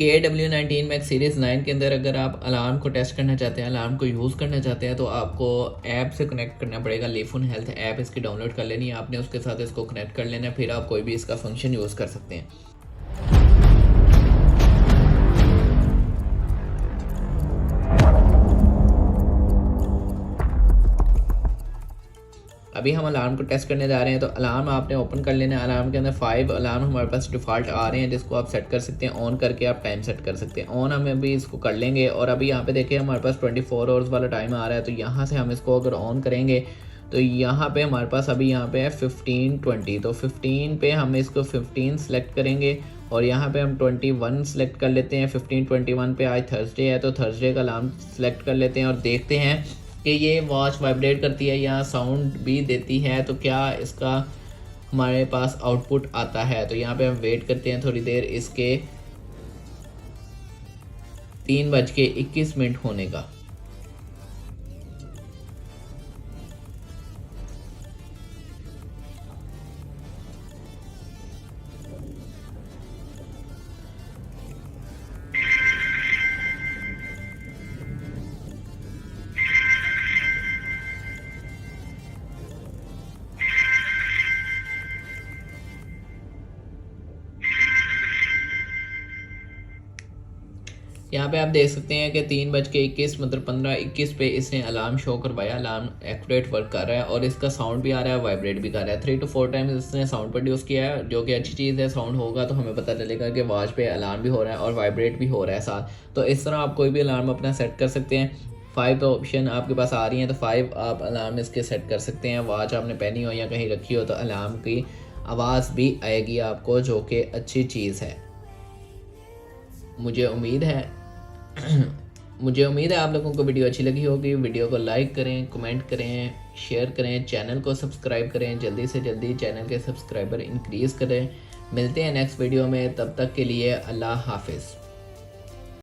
KW19 max series 9 के अंदर अगर आप अलार्म को टेस्ट करना चाहते हैं, अलार्म को यूज़ करना चाहते हैं, तो आपको ऐप से कनेक्ट करना पड़ेगा। लीफोन हेल्थ ऐप इसकी डाउनलोड कर लेनी है आपने, उसके साथ इसको कनेक्ट कर लेना है, फिर आप कोई भी इसका फंक्शन यूज़ कर सकते हैं। अभी हम अलार्म को टेस्ट करने जा रहे हैं, तो अलार्म आपने ओपन कर लेना है। अलार्म के अंदर 5 अलार्म हमारे पास डिफ़ॉल्ट आ रहे हैं, जिसको आप सेट कर सकते हैं। ऑन करके आप टाइम सेट कर सकते हैं। ऑन हम अभी इसको कर लेंगे, और अभी यहाँ पे देखिए हमारे पास 24 आवर्स वाला टाइम आ रहा है। तो यहाँ से हम इसको अगर ऑन करेंगे तो यहाँ पे हमारे पास अभी यहाँ पे है 15:20। तो 15 पे हम इसको 15 सेलेक्ट करेंगे, और यहाँ पे हम 21 सेलेक्ट कर लेते हैं। 15:21 पे आज थर्सडे है, तो थर्सडे का अलार्म सेलेक्ट कर लेते हैं, और देखते हैं कि ये वॉच वाइब्रेट करती है या साउंड भी देती है, तो क्या इसका हमारे पास आउटपुट आता है। तो यहाँ पे हम वेट करते हैं थोड़ी देर इसके 3:21 होने का। यहाँ पे आप देख सकते हैं कि 3:21 मतलब 15:21 पे इसने अलार्म शो करवाया। अलार्म एक्यूरेट वर्क कर रहा है, और इसका साउंड भी आ रहा है, वाइब्रेट भी कर रहा है। 3 to 4 टाइम्स इसने साउंड प्रोड्यूस किया है, जो कि अच्छी चीज़ है। साउंड होगा तो हमें पता चलेगा कि वॉच पे अलार्म भी हो रहा है और वाइब्रेट भी हो रहा है साथ। तो इस तरह आप कोई भी अलार्म अपना सेट कर सकते हैं। 5 ऑप्शन आपके पास आ रही हैं, तो 5 आप अलार्म इसके सेट कर सकते हैं। वॉच आपने पहनी हो या कहीं रखी हो तो अलार्म की आवाज़ भी आएगी आपको, जो कि अच्छी चीज़ है। मुझे उम्मीद है आप लोगों को वीडियो अच्छी लगी होगी। वीडियो को लाइक करें, कमेंट करें, शेयर करें, चैनल को सब्सक्राइब करें। जल्दी से जल्दी चैनल के सब्सक्राइबर इंक्रीज़ करें। मिलते हैं नेक्स्ट वीडियो में, तब तक के लिए अल्लाह हाफिज़।